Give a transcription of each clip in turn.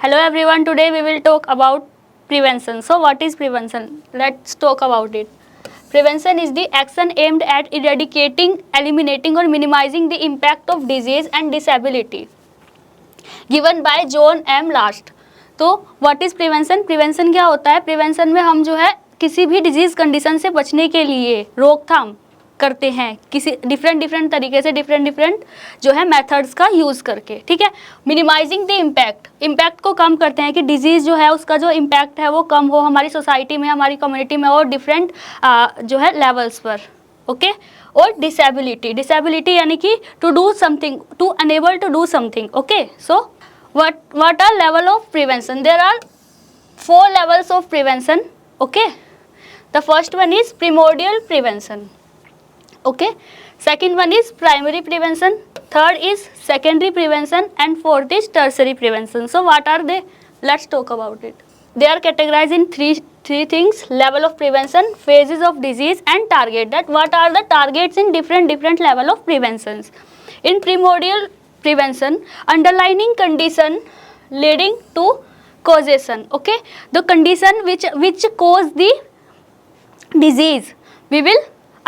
Hello everyone, today we will talk about prevention. So what is prevention? Let's talk about it. Prevention is the action aimed at eradicating, eliminating or minimizing the impact of disease and disability. Given by John M. Last. तो what is prevention? Prevention क्या होता है? Prevention में हम जो है किसी भी डिजीज कंडीशन से बचने के लिए रोकथाम करते हैं किसी डिफरेंट तरीके से, डिफरेंट जो है मेथड्स का यूज़ करके, ठीक है। मिनिमाइजिंग द इम्पैक्ट को कम करते हैं कि डिजीज़ जो है उसका जो इम्पैक्ट है वो कम हो हमारी सोसाइटी में, हमारी कम्युनिटी में और डिफरेंट जो है लेवल्स पर, ओके। और डिसेबिलिटी यानी कि to do something, to enable to do something, okay. So what are level of prevention? There are 4 levels of prevention, okay. The first one is primordial prevention, okay. Second one is primary prevention, third is secondary prevention, and fourth is tertiary prevention. So what are they? Let's talk about it. They are categorized in three things: level of prevention, phases of disease, and target. That what are the targets in different level of preventions. In primordial prevention, underlying condition leading to causation, okay. The condition which cause the disease, we will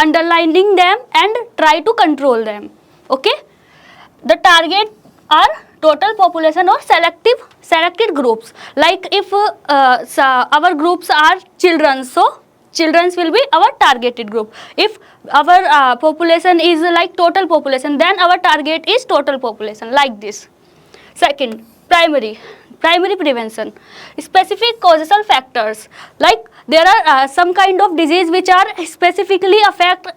underlining them and try to control them, okay. The target are total population or selected groups. Like if our groups are children, so children will be our targeted group. If our population is like total population, then our target is total population, like this. Second, primary prevention, specific causal factors. Like there are some kind of disease which are specifically affect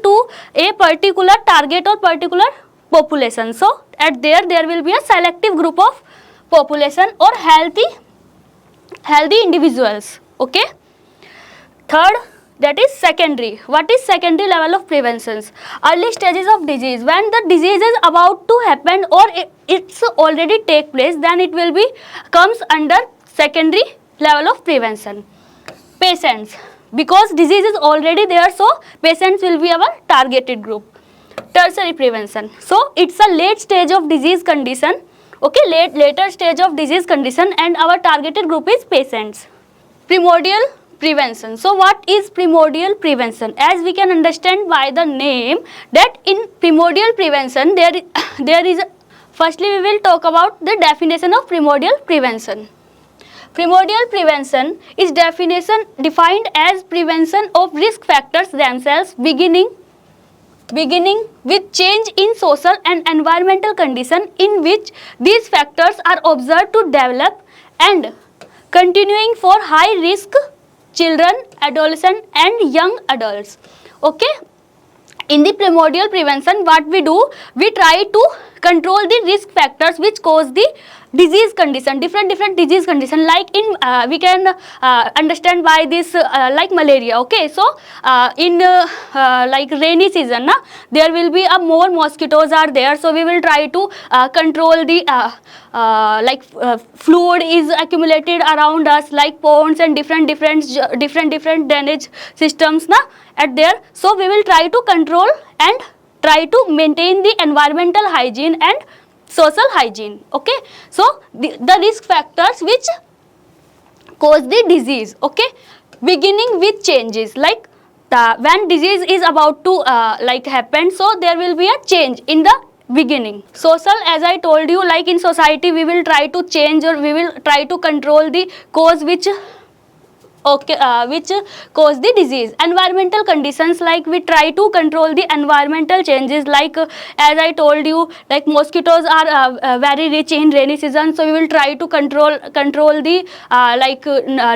to a particular target or particular population. So at there will be a selective group of population or healthy individuals, okay. Third, that is secondary. What is secondary level of preventions? Early stages of disease, when the disease is about to happen or it's already take place, then it will be comes under secondary level of prevention. Patients, because disease is already there, so patients will be our targeted group. Tertiary prevention, so it's a late stage of disease condition, okay, later stage of disease condition, and our targeted group is patients. Primordial prevention. So what is primordial prevention? As we can understand by the name, that in primordial prevention there is firstly we will talk about the definition of primordial prevention. Primordial prevention is defined as prevention of risk factors themselves beginning with change in social and environmental condition in which these factors are observed to develop and continuing for high risk children, adolescents and young adults, okay. In the primordial prevention, what we do, we try to control the risk factors which cause the disease condition, different disease condition. Like in we can understand by this like malaria, okay. So in like rainy season there will be more mosquitoes are there, so we will try to control the fluid is accumulated around us, like ponds and different drainage systems at there. So we will try to control and try to maintain the environmental hygiene and social hygiene, okay. So the risk factors which cause the disease, okay, beginning with changes, like when disease is about to like happen, so there will be a change in the beginning. Social, as I told you, like in society we will try to change or we will try to control the cause which cause the disease. Environmental conditions, like we try to control the environmental changes, like as I told you, like mosquitoes are very rich in rainy season, so we will try to control the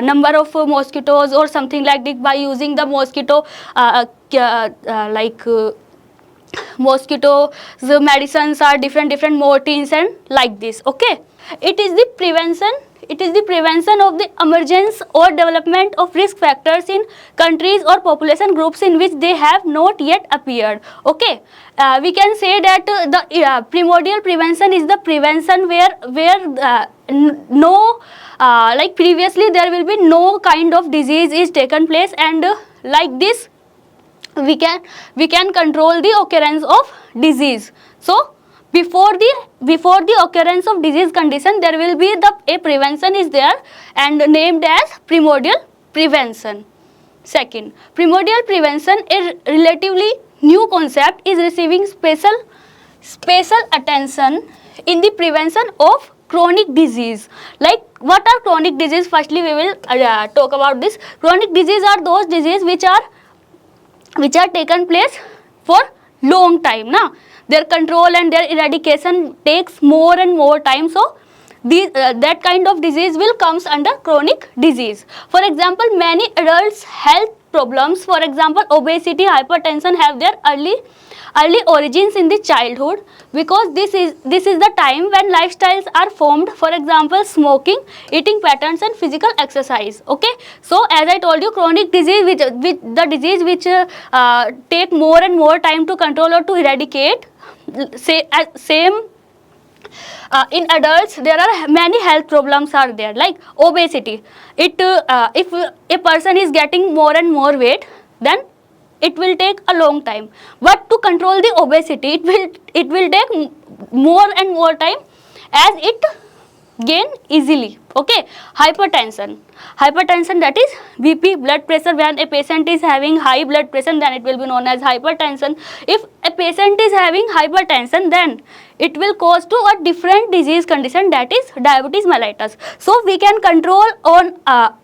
number of mosquitoes or something like this by using the mosquito mosquitoes medicines are different Mortines and like this, okay. It is the prevention of the emergence or development of risk factors in countries or population groups in which they have not yet appeared, okay. We can say that the primordial prevention is the prevention where no like previously there will be no kind of disease is taken place, and like this we can control the occurrence of disease. So before the occurrence of disease condition, there will be a prevention is there and named as primordial prevention. Second, primordial prevention is relatively new concept, is receiving special attention in the prevention of chronic disease. Like what are chronic disease? Firstly, we will talk about this. Chronic disease are those disease which are taken place for long time. Now their control and their eradication takes more and more time. So that kind of disease will comes under chronic disease. For example, many adults health problems, for example obesity, hypertension, have their early origins in the childhood, because this is the time when lifestyles are formed. For example, smoking, eating patterns and physical exercise. Okay, so as I told you, chronic disease which the disease which take more and more time to control or to eradicate. Same in adults there are many health problems are there, like obesity. If a person is getting more and more weight, then it will take a long time, but to control the obesity it will take more and more time as it gain easily. Okay, hypertension, that is BP, blood pressure. When a patient is having high blood pressure, then it will be known as hypertension. If a patient is having hypertension, then it will cause to a different disease condition, that is diabetes mellitus. So we can control on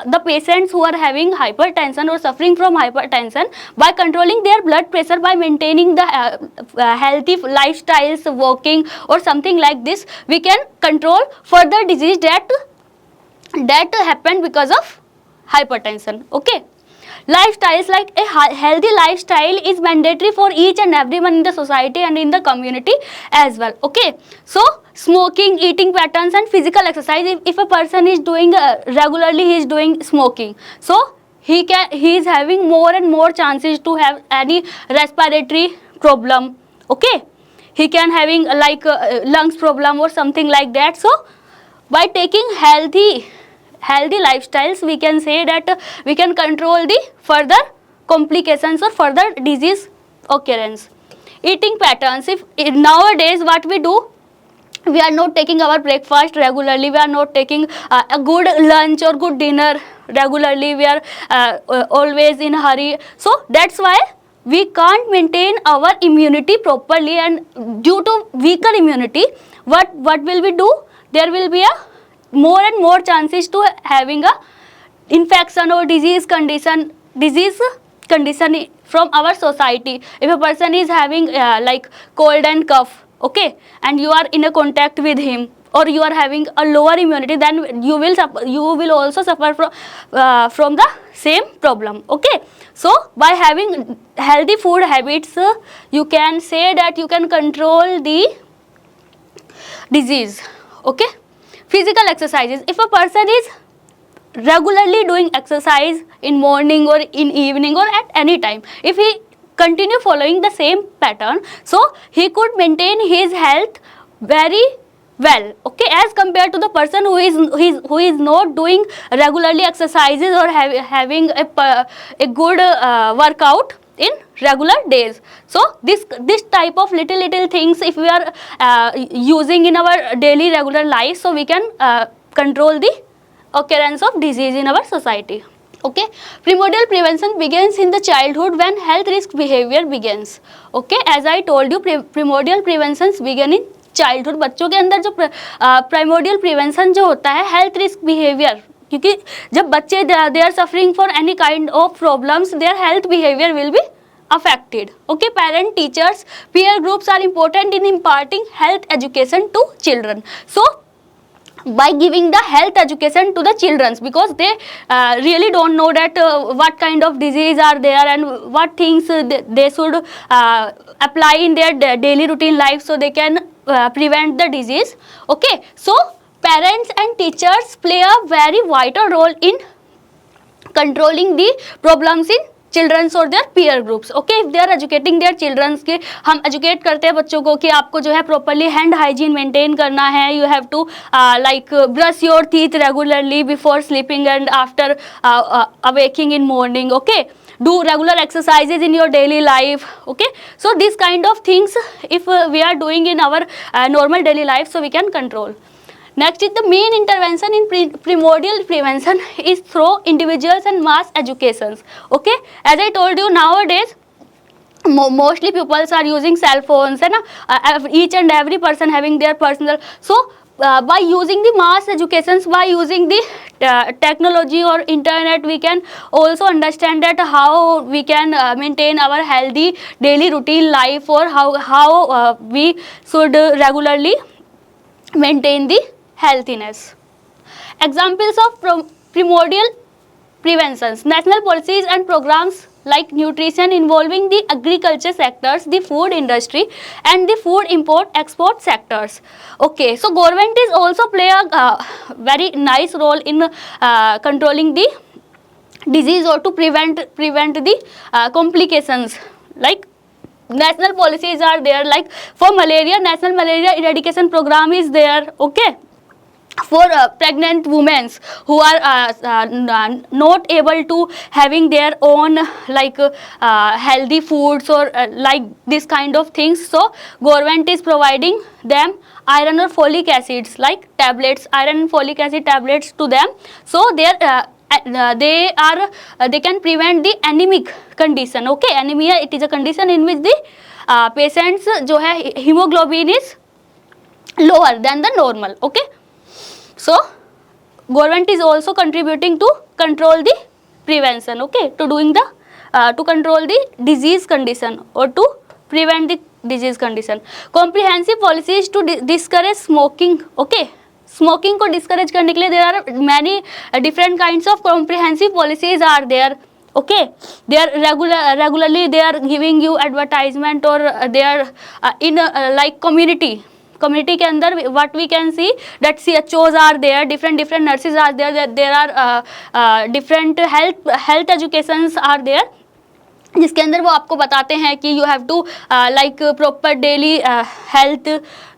the patients who are having hypertension or suffering from hypertension by controlling their blood pressure, by maintaining the healthy lifestyles, walking or something like this. We can control further disease that happen because of hypertension. Okay, lifestyles, like a healthy lifestyle is mandatory for each and everyone in the society and in the community as well. Okay, so smoking, eating patterns and physical exercise. If a person is doing regularly, he is doing smoking, so he is having more and more chances to have any respiratory problem. Okay, he can having like lungs problem or something like that. So by taking healthy lifestyles, we can say that we can control the further complications or further disease occurrence. Eating patterns, if nowadays what we do, we are not taking our breakfast regularly, we are not taking a good lunch or good dinner regularly, we are always in a hurry. So that's why we can't maintain our immunity properly, and due to weaker immunity, what will we do? There will be a more and more chances to having a infection or disease condition from our society. If a person is having like cold and cough, okay, and you are in a contact with him, or you are having a lower immunity, then you will also suffer from the same problem. Okay, so by having healthy food habits, you can say that you can control the disease. Okay, physical exercises, if a person is regularly doing exercise in morning or in evening or at any time, if he continue following the same pattern, so he could maintain his health very well. Okay, as compared to the person who is not doing regularly exercises or having a good workout in regular days. So this type of little things, if we are using in our daily regular life, so we can control the occurrence of disease in our society. Okay, primordial prevention begins in the childhood when health risk behavior begins. Okay, as I told you, primordial preventions begin in childhood. बच्चों के अंदर जो primordial prevention जो होता है health risk behaviour, क्योंकि जब बच्चे they are suffering for any kind of problems, their health behaviour will be affected. Okay, parent, teachers, peer groups are important in imparting health education to children. So by giving the health education to the children, because they really don't know that what kind of disease are there and what things they should apply in their daily routine life, so they can prevent the disease. Okay, so parents and teachers play a very vital role in controlling the problems in childrens और their peer groups. Okay, if they are educating their childrens के, हम educate करते हैं बच्चों को कि आपको जो है प्रॉपरली हैंड हाइजीन मेंटेन करना है, you have to like brush your teeth regularly before sleeping and after awakening in morning. Okay, do regular exercises in your daily life. Okay, so these kind of things if we are doing in our normal daily life, so we can control. Next is the main intervention in primordial prevention is through individuals and mass educations. Okay, as I told you, nowadays mostly pupils are using cell phones and each and every person having their personal, so by using the mass educations, by using the technology or internet, we can also understand that how we can maintain our healthy daily routine life, or how we should regularly maintain the healthiness. Examples of primordial preventions: national policies and programs like nutrition involving the agriculture sectors, the food industry and the food import export sectors. Okay, so government is also play a very nice role in controlling the disease or to prevent the complications. Like national policies are there, like for malaria, national malaria eradication program is there. Okay, for pregnant women who are not able to having their own like healthy foods or like this kind of things, so government is providing them iron or folic acids like tablets, iron and folic acid tablets to them, so they can prevent the anemic condition. Okay, anemia, it is a condition in which the patients जो है hemoglobin is lower than the normal. Okay, so government is also contributing to control the prevention. Okay, to doing the to control the disease condition or to prevent the disease condition. Comprehensive policies to discourage smoking. Okay, smoking को discourage करने के लिए there are many different kinds of comprehensive policies are there. Okay, they are regularly they are giving you advertisement or they are in like community के अंदर what we can see that CHOs are there, different nurses are there, that there are different health educations are there, जिसके अंदर वो आपको बताते हैं कि you have to like proper daily health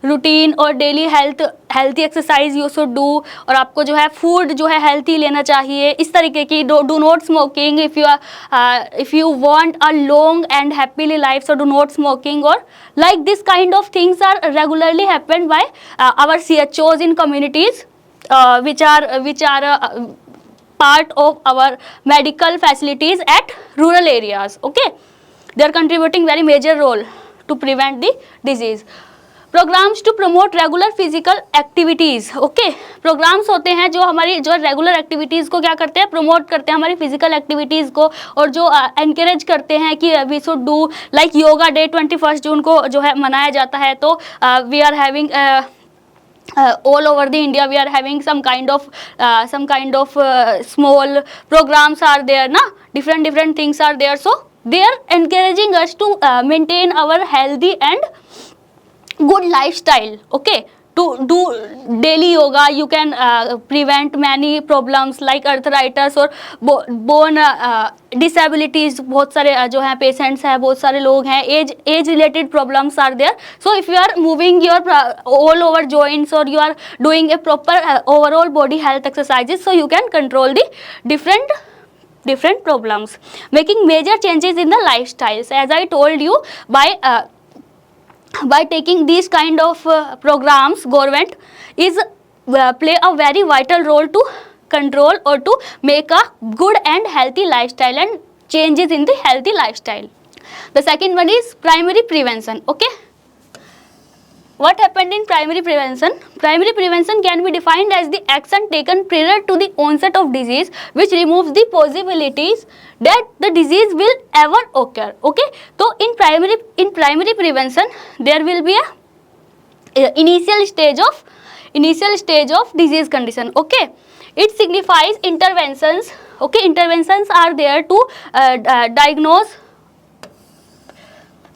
routine और daily healthy exercise you should do, और आपको जो है फूड जो है हेल्थी लेना चाहिए, इस तरीके की do not smoking if you want a long and happily life, so do not smoking, और like this kind of things are regularly happened by our CHOs in communities which are part of our medical facilities at rural areas. Okay, they are contributing very major role to prevent the disease. Programs to promote regular physical activities. Okay, programs होते हैं जो हमारी जो regular activities को क्या करते हैं, promote करते हैं हमारी physical activities को, और जो encourage करते हैं कि we should do like yoga day 21 जून को जो है मनाया जाता है, तो we are having all over the India we are having some kind of small programs are there na, different things are there, so they are encouraging us to maintain our healthy and good lifestyle. Okay, to do daily yoga you can prevent many problems like arthritis और bone disabilities, बहुत सारे जो हैं patients हैं, बहुत सारे लोग हैं, age related problems are there, so if you are moving your all over joints or you are doing a proper overall body health exercises, so you can control the different problems. Making major changes in the lifestyles, as I told you, by taking these kind of programs, government is play a very vital role to control or to make a good and healthy lifestyle and changes in the healthy lifestyle. The second one is primary prevention. Okay, what happened in primary prevention? Primary prevention can be defined as the action taken prior to the onset of disease which removes the possibilities that the disease will ever occur. Okay, so in primary prevention there will be a initial stage of disease condition. Okay, it signifies interventions. Okay, interventions are there to diagnose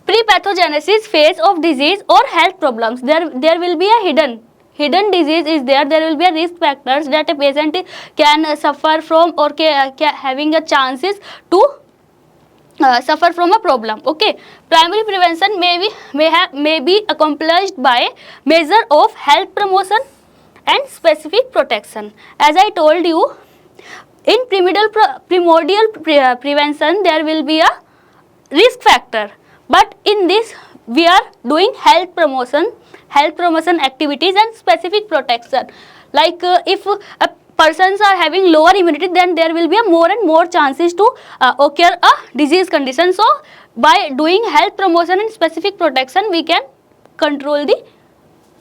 pre-pathogenesis phase of disease or health problems. There will be a hidden disease is there. There will be a risk factors that a patient can suffer from or having a chances to suffer from a problem. Okay, primary prevention may be accomplished by measure of health promotion and specific protection. As I told you, In primordial prevention, there will be a risk factor, but in this we are doing health promotion activities and specific protection. Like if persons are having lower immunity, then there will be a more and more chances to occur a disease condition. So by doing health promotion and specific protection, we can control the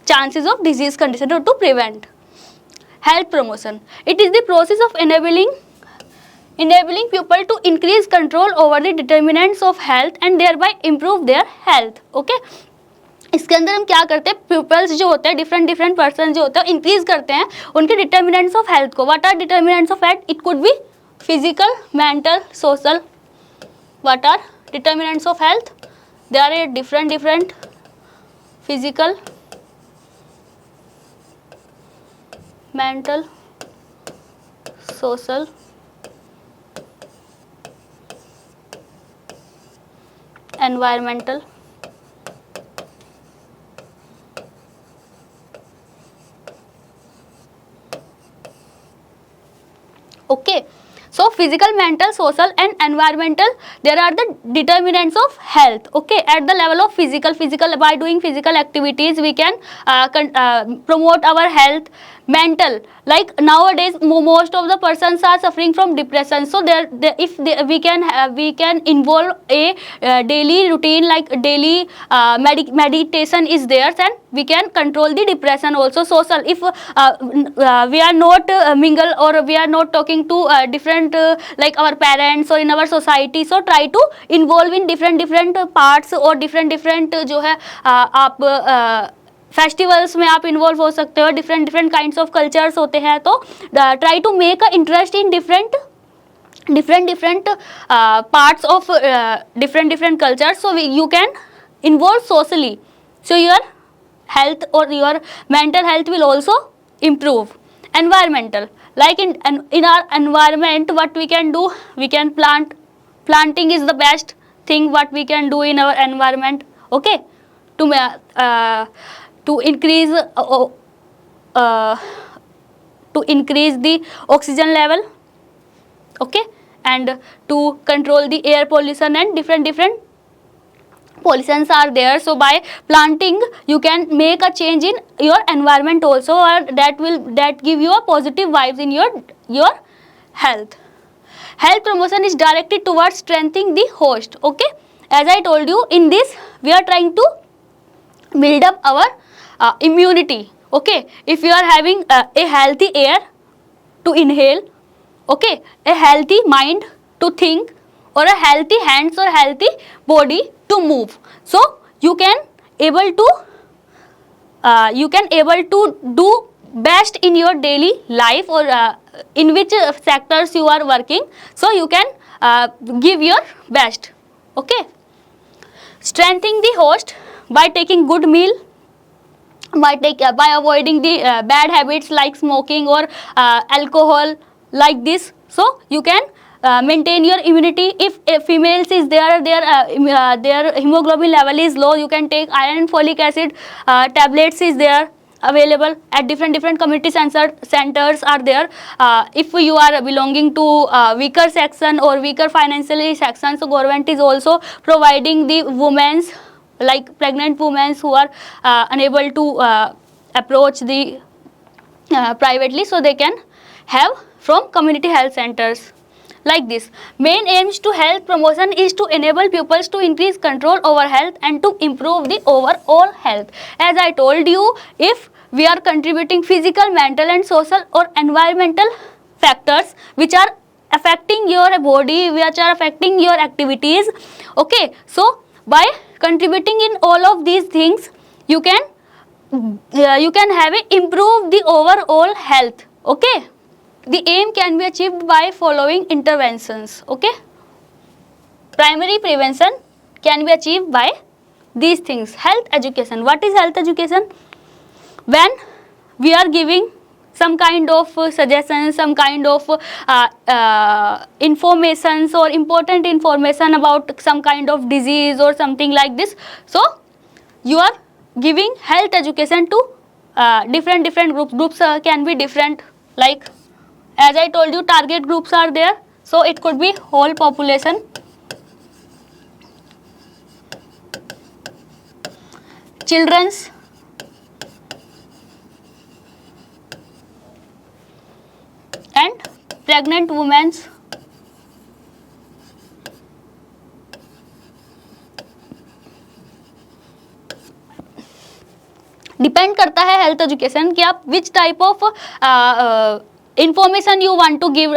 chances of disease condition or to prevent. Health promotion, it is the process of enabling people to increase control over the determinants of health and thereby improve their health. Okay, इसके अंदर हम क्या करते हैं, peoples जो होते हैं, different person जो होते हैं, इंक्रीज करते हैं उनके डिटर्मिनेंट्स ऑफ हेल्थ को. What are determinants of health? It could be physical, mental, social. What are determinants of health? They are different physical, mental, social, environmental. Okay, so physical, mental, social and environmental, there are the determinants of health. Okay, at the level of physical, by doing physical activities we can promote our health. Mental, like nowadays most of the persons are suffering from depression, so we can involve a daily routine, like daily meditation is there, then we can control the depression also. Social, if we are not mingle or we are not talking to different like our parents or in our society, so try to involve in different parts or different जो है आप festivals में आप involve हो सकते हो. Different kinds of cultures होते हैं, तो try to make a interest in different parts of different cultures, so you can involve socially, so your health or your mental health will also improve. Environmental, like in our environment, what we can do, we can planting is the best thing what we can do in our environment. Okay, to increase the oxygen level. Okay, and to control the air pollution, and different pollutions are there. So by planting you can make a change in your environment also, or that give you a positive vibes in your health. Health promotion is directed towards strengthening the host. Okay, as I told you, in this we are trying to build up our immunity. Okay, if you are having a healthy air to inhale, okay, a healthy mind to think, or a healthy hands or healthy body to move, so you can able to do best in your daily life, or in which sectors you are working, so you can give your best. Okay, strengthening the host by taking good meal, by avoiding the bad habits like smoking or alcohol, like this, so you can maintain your immunity. If females is there, their hemoglobin level is low, you can take iron and folic acid tablets is there available at different community centers are there. If you are belonging to weaker section or weaker financially section, so government is also providing the women's, like pregnant women who are unable to approach the privately, so they can have from community health centers. Like this, main aims to health promotion is to enable pupils to increase control over health and to improve the overall health. As I told you, if we are contributing physical, mental and social or environmental factors which are affecting your body, which are affecting your activities, okay, so by contributing in all of these things, you can have improve the overall health. Okay, the aim can be achieved by following interventions. Okay, primary prevention can be achieved by these things. Health education. What is health education? When we are giving some kind of suggestions, some kind of informations or important information about some kind of disease or something like this, so you are giving health education to different groups. Can be different, like As I told you, target groups are there, so it could be whole population, children's, and pregnant women's, depend करता है health education कि आप which type of information you want to give,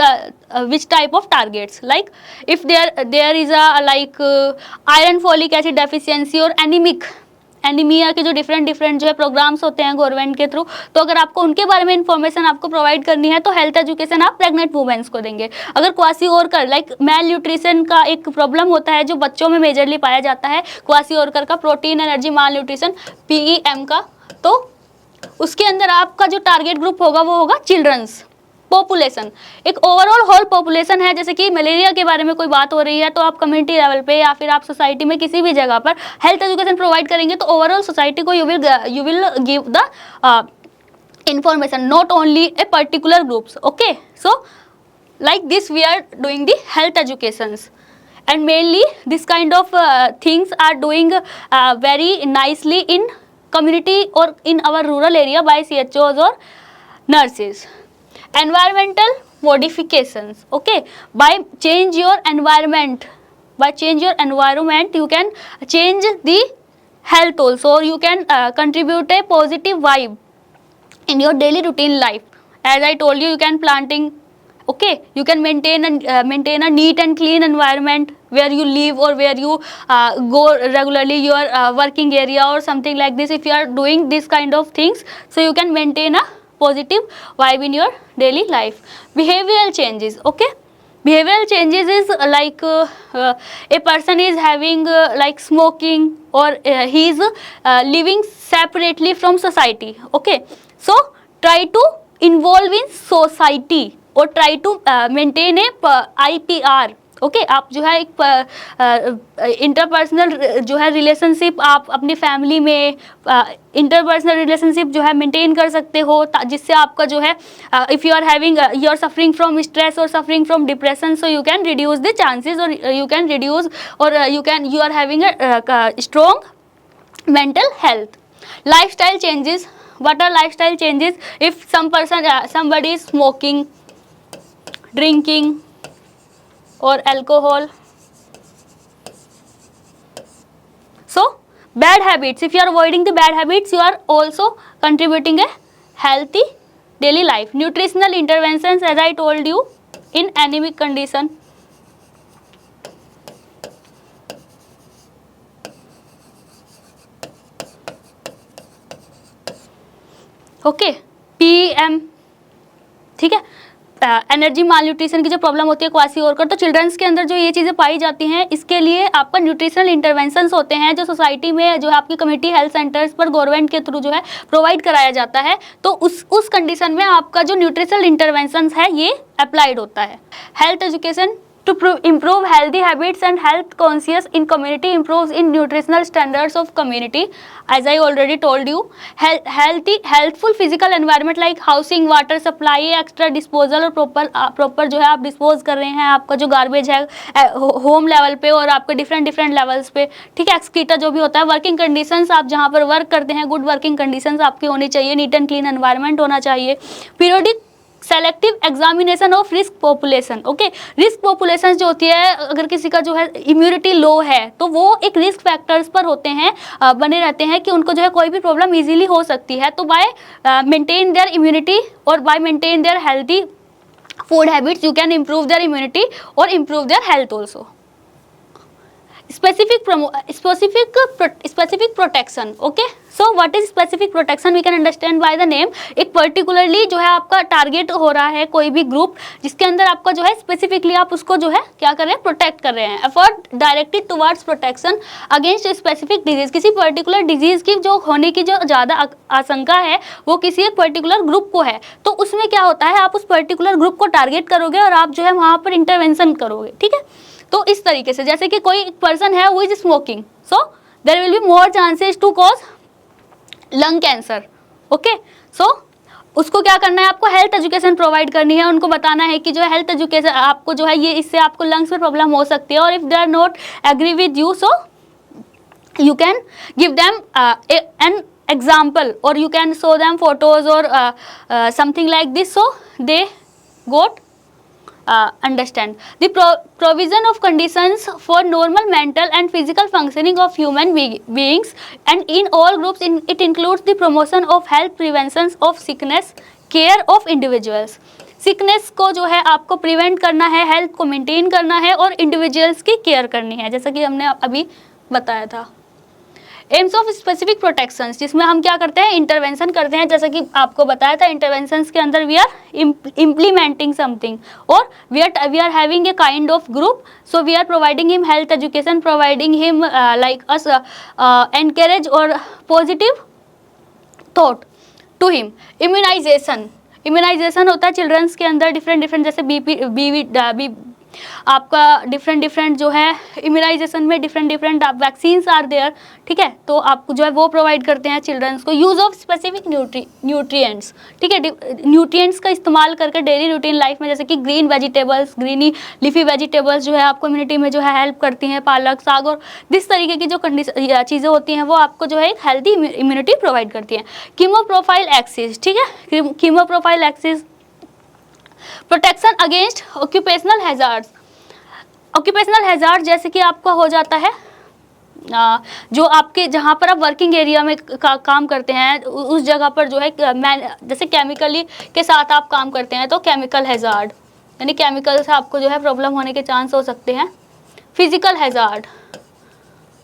which type of targets, like if there is a like iron folic acid deficiency और anaemia के जो different जो है programmes होते हैं गवर्नमेंट के थ्रू, तो अगर आपको उनके बारे में इन्फॉर्मेशन आपको प्रोवाइड करनी है तो हेल्थ एजुकेशन आप प्रेग्नेंट वुमेन्स को देंगे। अगर क्वासी-ओरकर लाइक मेल न्यूट्रिशन का एक प्रॉब्लम होता है जो बच्चों में मेजरली पाया जाता है, क्वासी-ओरकर का प्रोटीन एनर्जी माल न्यूट्रिशन PEM का, तो उसके अंदर आपका जो टारगेट ग्रुप होगा वो होगा चिल्ड्रंस पॉपुलेशन। एक ओवरऑल होल पॉपुलेशन है, जैसे कि मलेरिया के बारे में कोई बात हो रही है तो आप कम्युनिटी लेवल पे या फिर आप सोसाइटी में किसी भी जगह पर हेल्थ एजुकेशन प्रोवाइड करेंगे तो ओवरऑल सोसाइटी को you will give the information, not only a particular groups. Okay, so like this we are doing the health educations, and mainly this kind of things are doing very nicely in community or in our rural area by CHOs or nurses. Environmental modifications, okay, by change your environment you can change the health also, or you can contribute a positive vibe in your daily routine life. As I told you, you can planting, okay, you can maintain a neat and clean environment where you live or where you go regularly, your working area or something like this. If you are doing this kind of things, so you can maintain a positive vibe in your daily life. Behavioral changes, okay, behavioral changes is like a person is having like smoking, or he is living separately from society. Okay, so try to involve in society और try to maintain a IPR। Okay, आप जो है एक interpersonal जो है relationship आप अपनी family में इंटरपर्सनल रिलेशनशिप जो है मेंटेन कर सकते हो, जिससे आपका जो है if you are having you are suffering from stress और suffering from depression, so you can reduce the chances और यू कैन रिड्यूस और you are having a strong mental health. Lifestyle changes, what are lifestyle changes? If somebody is smoking, drinking or alcohol, so bad habits, if you are avoiding the bad habits, you are also contributing a healthy daily life. Nutritional interventions, as I told you, in anemic condition, okay, PEM, ठीक है, energy माल nutrition की जो problem होती है क्वासी-ओरकर, तो children's के अंदर जो ये चीज़ें पाई जाती हैं, इसके लिए आपका न्यूट्रिशनल इंटरवेंशंस होते हैं जो सोसाइटी में जो है आपकी कम्युनिटी हेल्थ सेंटर्स पर गवर्नमेंट के थ्रू जो है प्रोवाइड कराया जाता है। तो उस कंडीशन में आपका जो न्यूट्रिशनल इंटरवेंशंस है ये अप्लाइड होता है। Health education to improve healthy habits and health conscious in community, improves in nutritional standards of community, as I already told you. Healthful physical environment like housing, water supply, extra disposal और proper जो है आप dispose कर रहे हैं आपका जो garbage है होम लेवल पे और आपके डिफरेंट लेवल्स पे, ठीक है, एक्सक्रीटा जो भी होता है। वर्किंग कंडीशंस, आप जहाँ पर वर्क करते हैं गुड वर्किंग कंडीशंस आपकी होनी चाहिए, नीट एंड क्लीन एनवायरनमेंट होना चाहिए। Periodic selective examination of risk population, okay, risk population जो होती है, अगर किसी का जो है इम्यूनिटी लो है तो वो एक रिस्क फैक्टर्स पर होते हैं, बने रहते हैं कि उनको जो है कोई भी प्रॉब्लम इजीली हो सकती है। तो बाय मेंटेन देयर इम्यूनिटी और by maintain their healthy food habits you can improve their immunity और improve their health also. specific protection, okay, so what is specific protection we can understand by the name। एक particularly जो है आपका target हो रहा है कोई भी ग्रुप जिसके अंदर आपका जो है स्पेसिफिकली आप उसको जो है क्या कर रहे हैं, प्रोटेक्ट कर रहे हैं। Effort directed towards protection against specific disease, किसी पर्टिकुलर डिजीज की जो होने की जो ज़्यादा आशंका है वो किसी एक पर्टिकुलर ग्रुप को है, तो उसमें क्या होता है आप उस पर्टिकुलर ग्रुप को टारगेट करोगे और आप जो है वहाँ पर इंटरवेंशन करोगे, ठीक है। तो इस तरीके से जैसे कि कोई पर्सन है वो is smoking, so there will be more chances to cause lung cancer, okay. सो उसको क्या करना है, आपको हेल्थ एजुकेशन प्रोवाइड करनी है, उनको बताना है कि जो है हेल्थ एजुकेशन आपको जो है ये इससे आपको लंग्स में प्रॉब्लम हो सकती है, और if they are not agree with you so you can give them an example, or you can show them photos or something like this, so they got understand the provision of conditions for normal mental and physical functioning of human beings, and in all groups it includes the promotion of health, prevention of sickness, care of individuals. Sickness को जो है आपको prevent करना है, health को maintain करना है, और इंडिविजुअल्स की केयर करनी है, जैसा कि हमने अभी बताया था. एम्स ऑफ स्पेसिफिक प्रोटेक्शंस, जिसमें हम क्या करते हैं, इंटरवेंशन करते हैं, जैसा कि आपको बताया था इंटरवेंशंस के अंदर वी आर इम्प्लीमेंटिंग समथिंग, और we are having a kind of group, so we are providing him health education, providing him like us encourage और positive thought to him. Immunisation होता है चिल्ड्रंस के अंदर डिफरेंट जैसे बीवी आपका डिफरेंट जो है इम्यूनाइजेशन में डिफरेंट वैक्सीन्स आर देयर, ठीक है, तो आपको जो है वो प्रोवाइड करते हैं चिल्ड्रंस को. यूज़ ऑफ स्पेसिफिक न्यूट्रिएंट्स, ठीक है, न्यूट्रिएंट्स का इस्तेमाल करके डेली रूटीन लाइफ में, जैसे कि green vegetables, greeny leafy vegetables जो है आपको इम्यूनिटी में जो है हेल्प करती हैं, पालक, साग और दिस तरीके की जो चीज़ें होती हैं वो आपको जो है एक हेल्दी इम्यूनिटी प्रोवाइड करती हैं. कीमोप्रोफाइल एक्सिस, ठीक है, chemoprophylaxis, protection against occupational hazards. Occupational hazard जैसे कि आपका हो जाता है जो आपके जहाँ पर आप वर्किंग एरिया में काम करते हैं उस जगह पर जो है जैसे केमिकली के साथ आप काम करते हैं तो केमिकल हैजार्ड, यानी केमिकल से आपको जो है प्रॉब्लम होने के चांस हो सकते हैं. फिजिकल हैजार्ड,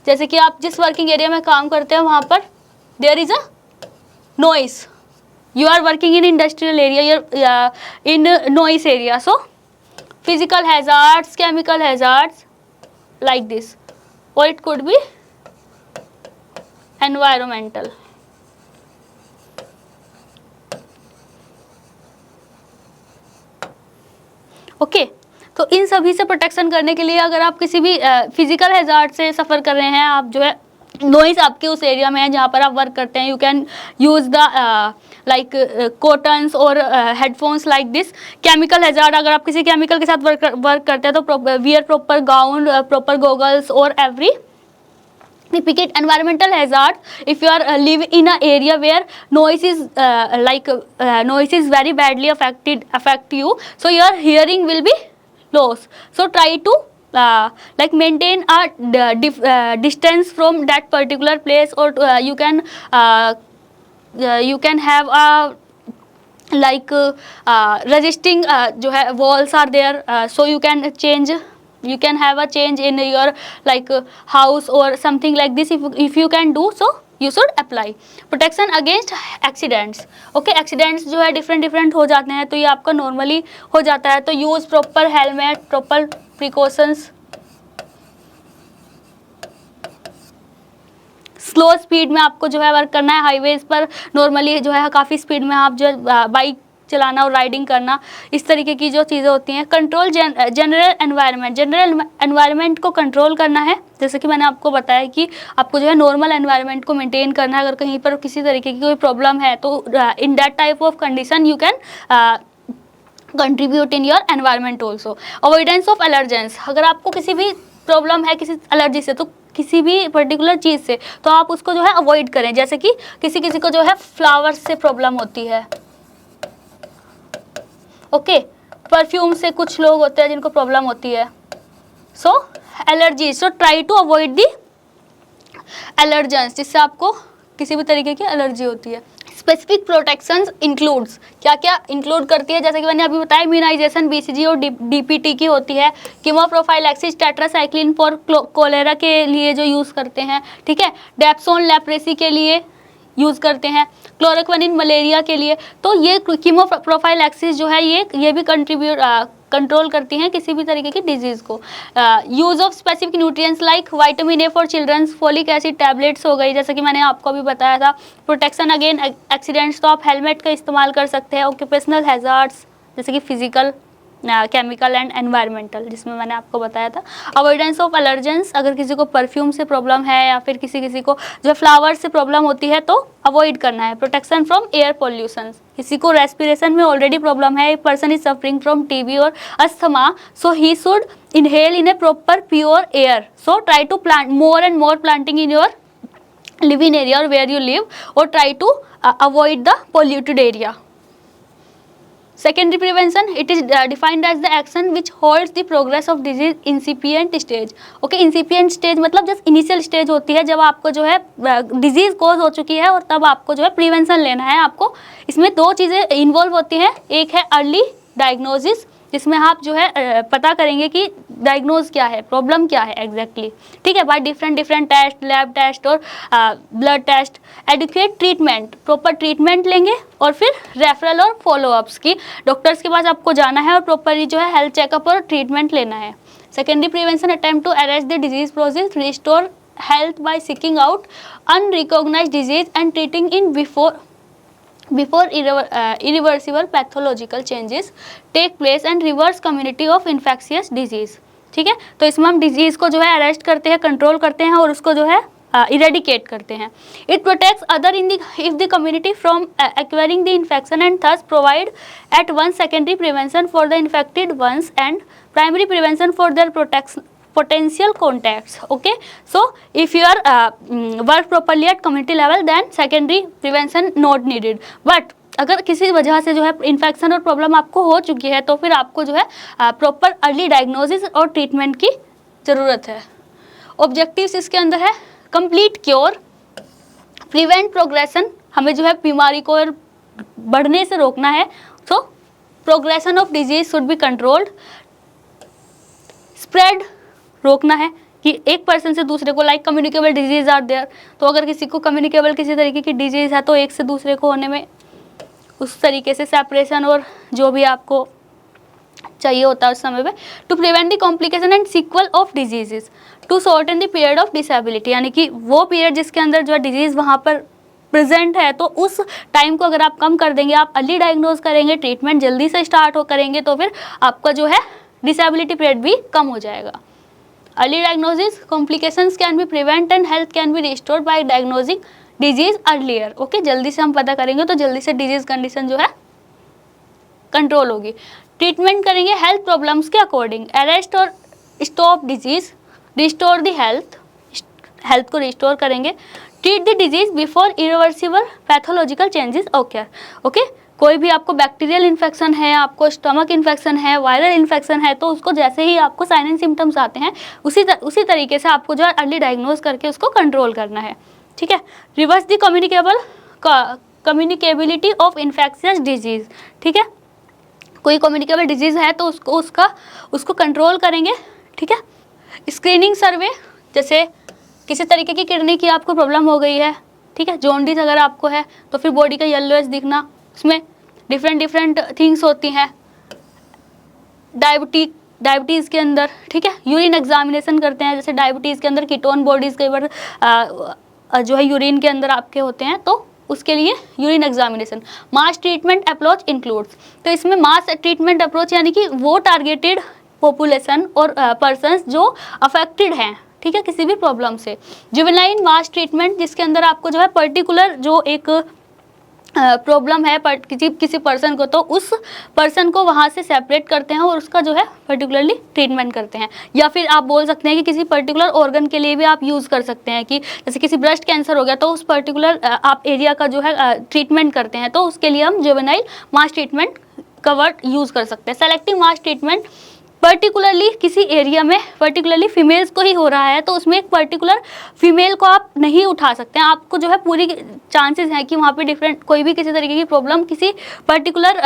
जैसे कि आप जिस वर्किंग एरिया में काम करते हैं वहाँ पर there is a noise, you are working in industrial area, you're in noise area, so physical hazards, chemical hazards like this, or it could be environmental. Okay तो इन सभी से प्रोटेक्शन करने के लिए अगर आप किसी भी फिजिकल हैजार्ड से सफ़र कर रहे हैं, आप जो है नॉइस आपके उस एरिया में है जहाँ पर आप वर्क करते हैं, you can use the like cottons और headphones like this. Chemical hazard, अगर आप किसी केमिकल के साथ वर्क करते हैं तो wear proper gown, proper goggles और every Typical environmental hazard, if you are live in an area where noise is noise is very badly affect you, so your hearing will be lost. So try to like maintain a distance from that particular place, or you can have a like resisting जो है walls are there, so you can change. You can have a change in your like house or something like this. If you can do so, you should apply. Protection against accidents. Okay, accidents जो है different हो जाते हैं, तो ये आपका normally हो जाता है. तो use proper helmet, proper precautions. Slow speed में आपको जो है वर्क करना है. हाईवेज पर नॉर्मली जो है काफ़ी स्पीड में आप जो है बाइक चलाना और राइडिंग करना, इस तरीके की जो चीज़ें होती हैं. कंट्रोल जनरल एनवायरनमेंट को कंट्रोल करना है. जैसे कि मैंने आपको बताया कि आपको जो है नॉर्मल एनवायरनमेंट को मेंटेन करना है. अगर कहीं पर किसी तरीके की कोई प्रॉब्लम है तो in that type of condition you can contribute in your environment also. Avoidance of allergens, अगर आपको किसी भी प्रॉब्लम है किसी एलर्जी से, तो किसी भी पर्टिकुलर चीज़ से, तो आप उसको जो है अवॉइड करें. जैसे कि किसी को जो है फ्लावर्स से प्रॉब्लम होती है, ओके, परफ्यूम से कुछ लोग होते हैं जिनको प्रॉब्लम होती है. So allergy, so try to avoid the allergens, जिससे आपको किसी भी तरीके की एलर्जी होती है. स्पेसिफिक प्रोटेक्शंस इंक्लूड्स, क्या क्या इंक्लूड करती है, जैसे कि मैंने अभी बताया इम्यूनाइजेशन बीसीजी और डीपीटी की होती है. कीमोप्रोफाइलैक्सिस टेट्रासाइक्लिन फॉर कोलेरा के लिए जो यूज़ करते हैं, ठीक है. डेप्सोन लेप्रेसी के लिए यूज़ करते हैं. क्लोरोक्विनिन मलेरिया के लिए. तो ये कीमोप्रोफाइलैक्सिस जो है ये भी कंट्रोल करती हैं किसी भी तरीके की डिजीज़ को. Use of specific nutrients like vitamin A for childrens, folic acid tablets हो गई, जैसे कि मैंने आपको भी बताया था. प्रोटेक्शन अगेन एक्सीडेंट्स, तो आप हेलमेट का इस्तेमाल कर सकते हैं. ऑक्यूपेशनल हैजार्ड्स जैसे कि फिजिकल केमिकल एंड एनवायरमेंटल, जिसमें मैंने आपको बताया था। अवॉइडेंस ऑफ एलर्जेंस, अगर किसी को परफ्यूम से प्रॉब्लम है या फिर किसी को जो फ्लावर से प्रॉब्लम होती है तो अवॉइड करना है। प्रोटेक्शन फ्रॉम एयर पोल्यूशन, किसी को रेस्पिरेशन में ऑलरेडी प्रॉब्लम है, एक person is suffering from TB और asthma, so he should inhale in a proper pure air, so try to plant more and more planting in your living area और where you live, और try to avoid the polluted area. Secondary prevention, it is defined as the action which halts the progress of disease incipient stage. Okay, incipient stage मतलब जब initial stage होती है, जब आपको जो है डिजीज कॉज हो चुकी है और तब आपको जो है प्रिवेंशन लेना है। आपको इसमें दो चीज़ें इन्वॉल्व होती हैं, एक है अर्ली डायग्नोसिस, जिसमें आप जो है पता करेंगे कि डायग्नोज क्या है, प्रॉब्लम क्या है एग्जैक्टली, ठीक है, by different test, lab test और blood test. Adequate treatment, proper treatment लेंगे, और फिर रेफरल और फॉलोअप्स की डॉक्टर्स के पास आपको जाना है और प्रॉपरली जो है हेल्थ चेकअप और ट्रीटमेंट लेना है। Secondary prevention, attempt to arrest the disease process, restore health by seeking out unrecognised disease and treating in before irreversible pathological changes take place and reverse community of infectious disease। ठीक है, तो इसमें हम disease को जो है arrest करते हैं, कंट्रोल करते हैं और उसको जो है इरेडिकेट करते हैं। It protects other in if the community from acquiring the infection and thus provide at one secondary prevention for the infected ones and primary prevention for their protection potential contacts. Okay, so if you are work properly at community level, then secondary prevention not needed. But अगर किसी वजह से जो है infection और problem आपको हो चुकी है तो फिर आपको जो है प्रॉपर अर्ली डायग्नोसिस और ट्रीटमेंट की ज़रूरत है। ऑब्जेक्टिव्स इसके अंदर है कंप्लीट क्योर, प्रिवेंट प्रोग्रेशन, हमें जो है बीमारी को बढ़ने से रोकना है, so progression of disease should be controlled, spread रोकना है कि एक पर्सन से दूसरे को, like communicable disease are there, तो अगर किसी को कम्युनिकेबल किसी तरीके की डिजीज है तो एक से दूसरे को होने में उस तरीके से सेपरेशन और जो भी आपको चाहिए होता है उस समय पे। To prevent the complication and sequel of diseases, to shorten the period of disability, यानी कि वो पीरियड जिसके अंदर जो है डिजीज़ वहाँ पर प्रेजेंट है तो उस टाइम को अगर आप कम कर देंगे, आप अर्ली डायग्नोज करेंगे, ट्रीटमेंट जल्दी से स्टार्ट करेंगे तो फिर आपका जो है डिसेबिलिटी पीरियड भी कम हो जाएगा। Early diagnosis, complications can be prevent and health can be restored bye diagnosing disease earlier. Okay, जल्दी से हम पता करेंगे तो जल्दी से डिजीज कंडीशन जो है कंट्रोल होगी। ट्रीटमेंट करेंगे हेल्थ प्रॉब्लम्स के अकॉर्डिंग, अरेस्ट और stop disease, restore the health को रिस्टोर करेंगे। Treat the disease before irreversible pathological changes ओकर। ओके, कोई भी आपको बैक्टीरियल इन्फेक्शन है, आपको स्टमक इन्फेक्शन है, वायरल इन्फेक्शन है, तो उसको जैसे ही आपको साइन एंड सिम्टम्स आते हैं उसी तरीके से आपको जो है अर्ली डायग्नोज करके उसको कंट्रोल करना है। ठीक है, reverse the communicability of infectious disease. ठीक है, कोई कम्युनिकेबल डिजीज़ है तो उसको कंट्रोल करेंगे। ठीक है, स्क्रीनिंग सर्वे, जैसे किसी तरीके की किडनी की आपको प्रॉब्लम हो गई है, ठीक है, जॉन्डिस अगर आपको है तो फिर बॉडी का येलोइश दिखना, उसमें डिफरेंट थिंग्स होती हैं। डायबिटीज़ के अंदर, ठीक है, यूरिन एग्जामिनेशन करते हैं, जैसे डायबिटीज़ के अंदर कीटोन बॉडीज़ कई बार जो है यूरिन के अंदर आपके होते हैं, तो उसके लिए यूरिन एग्जामिनेशन। मास ट्रीटमेंट अप्रोच इंक्लूड्स, तो इसमें मास ट्रीटमेंट अप्रोच यानी कि वो टारगेटेड पॉपुलेशन और पर्सन्स जो अफेक्टेड हैं, ठीक है, किसी भी प्रॉब्लम से। जुवेनाइल मास ट्रीटमेंट, जिसके अंदर आपको जो है पर्टिकुलर जो एक प्रॉब्लम है किसी पर्सन को, तो उस पर्सन को वहाँ से सेपरेट करते हैं और उसका जो है पर्टिकुलरली ट्रीटमेंट करते हैं। या फिर आप बोल सकते हैं कि किसी पर्टिकुलर ऑर्गन के लिए भी आप यूज़ कर सकते हैं, कि जैसे किसी ब्रेस्ट कैंसर हो गया तो उस पर्टिकुलर आप एरिया का जो है ट्रीटमेंट करते हैं, तो उसके लिए हम जुवेनाइल मास ट्रीटमेंट कवर यूज़ कर सकते हैं। सेलेक्टिव मास ट्रीटमेंट, पर्टिकुलरली किसी एरिया में पर्टिकुलरली फीमेल्स को ही हो रहा है तो उसमें एक पर्टिकुलर फीमेल को आप नहीं उठा सकते हैं, आपको जो है पूरी चांसेस हैं कि वहाँ पे डिफरेंट कोई भी किसी तरीके की प्रॉब्लम किसी पर्टिकुलर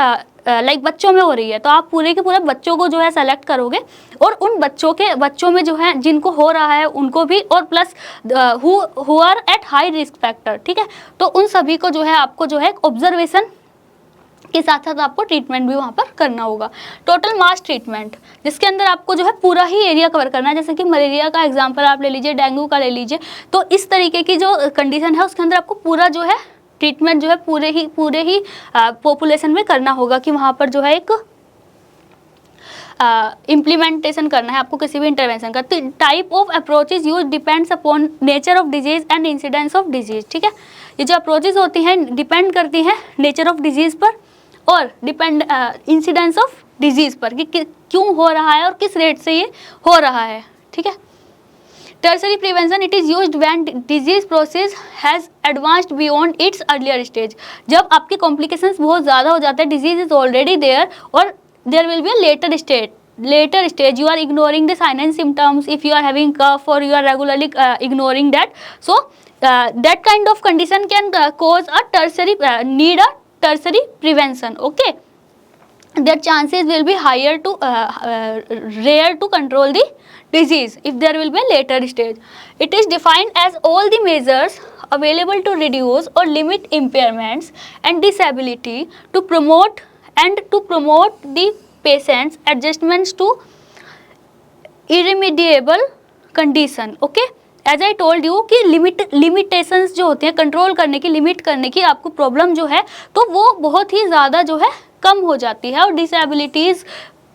लाइक बच्चों में हो रही है, तो आप पूरे के पूरे बच्चों को जो है सेलेक्ट करोगे और उन बच्चों में जो है जिनको हो रहा है उनको भी, और plus who are at high risk factor, ठीक है, तो उन सभी को जो है आपको जो है ऑब्जर्वेशन के साथ साथ आपको ट्रीटमेंट भी वहाँ पर करना होगा। टोटल मास ट्रीटमेंट, जिसके अंदर आपको जो है पूरा ही एरिया कवर करना है, जैसे कि मलेरिया का एग्जांपल आप ले लीजिए, डेंगू का ले लीजिए, तो इस तरीके की जो कंडीशन है उसके अंदर आपको पूरा जो है ट्रीटमेंट जो है पूरे ही पॉपुलेशन में करना होगा, कि वहाँ पर जो है एक इम्प्लीमेंटेशन करना है आपको किसी भी इंटरवेंशन का, तो type of approaches use depends upon nature of disease and incidence of disease. ठीक है, ये जो अप्रोचेज होती हैं डिपेंड करती हैं नेचर ऑफ डिजीज पर और डिपेंड इंसिडेंस ऑफ डिजीज पर कि क्यों हो रहा है और किस रेट से ये हो रहा है। ठीक है, tertiary prevention it is used when disease process has advanced beyond its earlier stage. जब आपके कॉम्प्लिकेशंस बहुत ज़्यादा हो जाते हैं, डिजीज इज ऑलरेडी देयर और there will be a later stage, you are ignoring the sign and symptoms. If you are having cough or you are regularly ignoring that, so that kind of condition can cause a tertiary need a tertiary prevention. Okay, their chances will be higher to rare to control the disease if there will be a later stage. It is defined as all the measures available to reduce or limit impairments and disability to promote the patient's adjustments to irremediable condition. Okay, as I told you कि limitations जो होते हैं control करने की, limit करने की आपको problem जो है तो वो बहुत ही ज़्यादा जो है कम हो जाती है। और डिसेबिलिटीज़,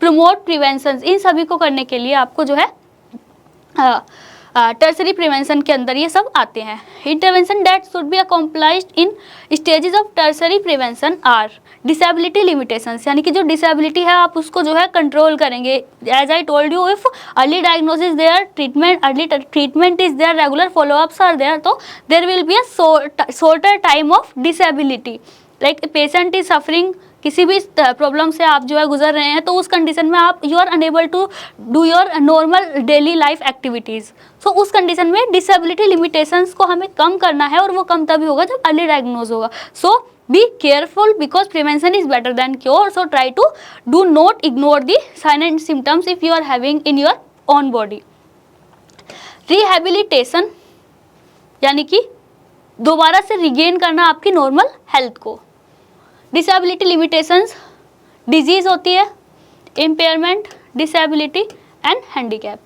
प्रमोट प्रिवेंशन, इन सभी को करने के लिए आपको जो है टर्सरी प्रिवेंशन के अंदर ये सब आते हैं। Intervention that should be accomplished in stages of tertiary prevention are disability limitations, यानी कि जो डिसेबिलिटी है आप उसको जो है कंट्रोल करेंगे। As I told you, if early diagnosis there, early treatment is there, regular followups are there, तो there will be a shorter time of disability. Like patient is suffering, किसी भी प्रॉब्लम से आप जो है गुजर रहे हैं, तो उस कंडीशन में आप you are unable to do your normal daily life activities. So उस कंडीशन में डिसेबिलिटी लिमिटेशंस को हमें कम करना है और वो कम तभी होगा जब अर्ली डायग्नोज होगा। So be careful because prevention is better than cure. So try to do not ignore the sign and symptoms if you are having in your own body. Rehabilitation यानी कि दोबारा से रिगेन करना आपकी normal health को। Disability limitations, disease होती है, impairment, disability and handicap.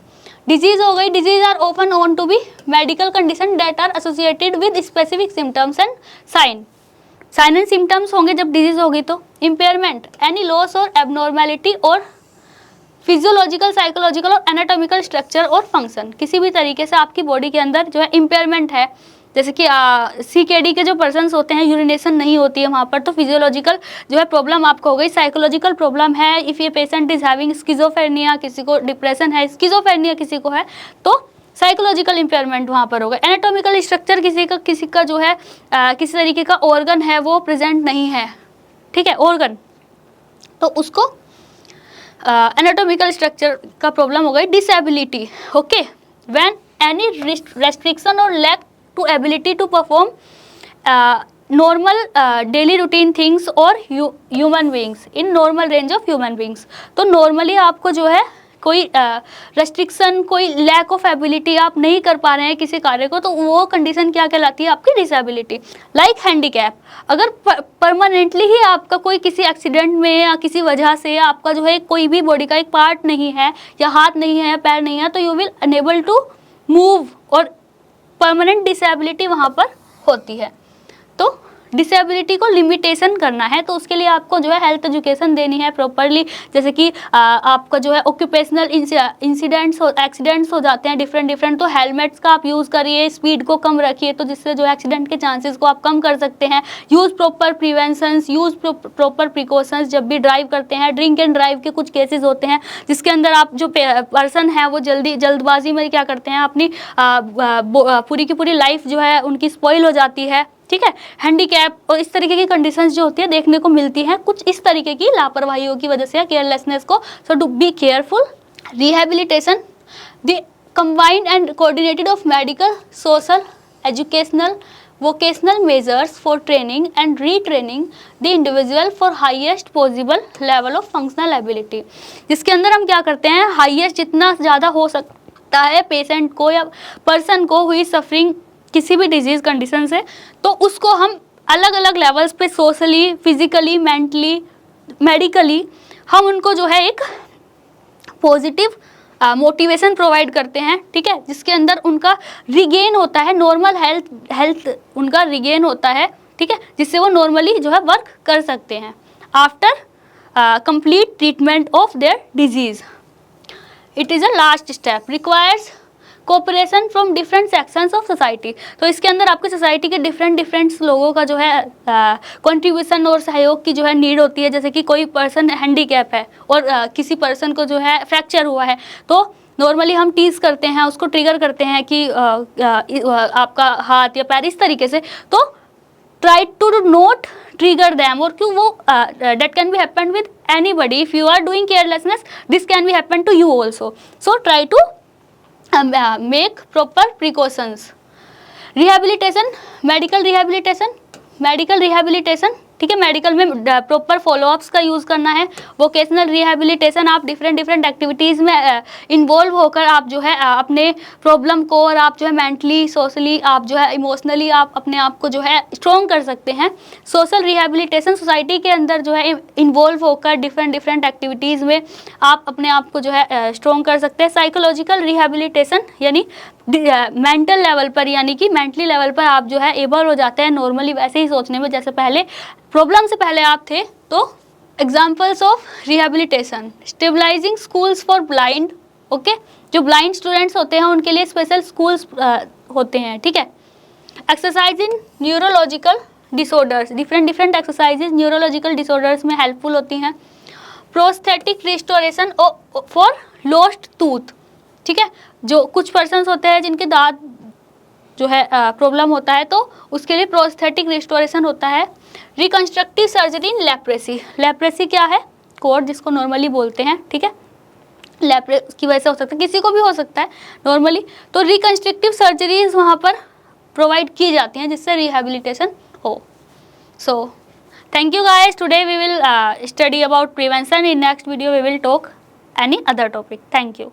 Disease हो गई, disease are often known to be medical condition that are associated with specific symptoms and sign and symptoms होंगे जब डिजीज होगी। तो इम्पेयरमेंट, एनी लॉस और एबनॉर्मेलिटी और फिजियोलॉजिकल, साइकोलॉजिकल और एनाटॉमिकल स्ट्रक्चर और फंक्शन, किसी भी तरीके से आपकी बॉडी के अंदर जो है इम्पेयरमेंट है, जैसे कि CKD के जो पर्सन्स होते हैं यूरिनेशन नहीं होती है वहाँ पर, तो फिजियोलॉजिकल जो है प्रॉब्लम आपको हो गई। साइकोलॉजिकल प्रॉब्लम है, इफ़ ये पेशेंट इज हैविंग स्किज़ोफ्रेनिया, किसी को डिप्रेशन है, स्किज़ोफ्रेनिया किसी को है, तो साइकोलॉजिकल इम्पेयरमेंट वहाँ पर होगा। एनाटॉमिकल स्ट्रक्चर किसी का जो है किसी तरीके का ऑर्गन है वो प्रेजेंट नहीं है, ठीक है, ऑर्गन, तो उसको एनाटॉमिकल स्ट्रक्चर का प्रॉब्लम हो गई। Disability, okay, when any restriction और lack to ability to perform normal daily routine things or human beings in normal range of human beings। तो नॉर्मली आपको जो है कोई रेस्ट्रिक्शन, कोई लैक ऑफ एबिलिटी, आप नहीं कर पा रहे हैं किसी कार्य को, तो वो कंडीशन क्या कहलाती है आपकी डिसेबिलिटी। लाइक हैंडीकैप, अगर परमानेंटली ही आपका कोई किसी एक्सीडेंट में या किसी वजह से आपका जो है कोई भी बॉडी का एक पार्ट नहीं है या हाथ नहीं है या पैर नहीं है, तो you will unable to move और परमानेंट डिसेबिलिटी वहाँ पर होती है। तो डिसेबिलिटी को लिमिटेशन करना है तो उसके लिए आपको जो है हेल्थ एजुकेशन देनी है प्रॉपरली, जैसे कि आपका जो है ऑक्यूपेशनल एक्सीडेंट्स हो जाते हैं डिफरेंट, तो हेलमेट्स का आप यूज़ करिए, स्पीड को कम रखिए, तो जिससे जो है एक्सीडेंट के चांसेस को आप कम कर सकते हैं। Use proper preventions, use proper precautions जब भी ड्राइव करते हैं। ड्रिंक एंड ड्राइव के कुछ केसेस होते हैं जिसके अंदर आप जो पर्सन है वो जल्दबाजी में क्या करते हैं, अपनी पूरी की पूरी लाइफ जो है उनकी स्पॉइल हो जाती है, ठीक है। हैंडीकैप और इस तरीके की कंडीशंस जो होती है देखने को मिलती हैं कुछ इस तरीके की लापरवाहियों की वजह से या केयरलेसनेस को। So to be careful. Rehabilitation, the combined and coordinated of medical, social, educational, vocational measures for training and retraining the individual for highest possible level of functional ability, जिसके अंदर हम क्या करते हैं, हाईएस्ट जितना ज़्यादा हो सकता है पेशेंट को या पर्सन को हुई सफरिंग किसी भी डिजीज़ कंडीशन से, तो उसको हम अलग अलग लेवल्स पे सोशली, फिजिकली, मेंटली, मेडिकली हम उनको जो है एक पॉजिटिव मोटिवेशन प्रोवाइड करते हैं, ठीक है, जिसके अंदर उनका रिगेन होता है, नॉर्मल हेल्थ उनका रिगेन होता है, ठीक है, जिससे वो नॉर्मली जो है वर्क कर सकते हैं। After complete treatment of their disease. It is a last step, requires cooperation from different sections of society. तो इसके अंदर आपके सोसाइटी के डिफरेंट लोगों का जो है कंट्रीब्यूशन और सहयोग की जो है नीड होती है. जैसे कि कोई पर्सन हैंडीकैप है और किसी पर्सन को जो है फ्रैक्चर हुआ है, तो नॉर्मली हम टीज करते हैं, उसको ट्रिगर करते हैं कि आपका हाथ या पैर इस तरीके से. तो try to not trigger them, और क्यों वो that can be happen with anybody. If you are doing carelessness, this can be happen to you also. So try to make proper precautions. Rehabilitation, medical rehabilitation, ठीक है. Medical में proper follow-ups का use करना है. Vocational rehabilitation, आप different activities में involve होकर आप जो है अपने प्रॉब्लम को और आप जो है मेंटली, सोशली, आप जो है इमोशनली आप अपने आप को जो है स्ट्रॉन्ग कर सकते हैं. सोशल रिहेबिलिटेशन, सोसाइटी के अंदर जो है इन्वॉल्व होकर डिफरेंट एक्टिविटीज़ में आप अपने आप को जो है स्ट्रॉन्ग कर सकते हैं. साइकोलॉजिकल रिहेबिलिटेशन यानी मेंटल लेवल पर, यानी कि मेंटली लेवल पर आप जो है एबल हो जाते हैं नॉर्मली वैसे ही सोचने में जैसे पहले प्रॉब्लम से पहले आप थे. तो examples of rehabilitation, stabilising schools for blind. Okay, जो ब्लाइंड स्टूडेंट्स होते हैं उनके लिए स्पेशल स्कूल्स होते हैं, ठीक है. Exercising neurological disorders, different exercises neurological disorders में हेल्पफुल होती हैं. Prosthetic restoration for lost tooth, ठीक है. जो कुछ पर्सन्स होते हैं जिनके दांत जो है प्रॉब्लम होता है, तो उसके लिए प्रोस्थेटिक रिस्टोरेशन होता है. Reconstructive surgery in leprosy, leprosy क्या है, कोड जिसको नॉर्मली बोलते हैं, ठीक है. लेप्रेसी की वजह से हो सकता है, किसी को भी हो सकता है नॉर्मली. तो रिकंस्ट्रक्टिव सर्जरीज वहाँ पर प्रोवाइड की जाती हैं जिससे रिहेबिलिटेशन हो. So thank you guys. Today we will study about prevention. In next video we will talk any other topic. Thank you.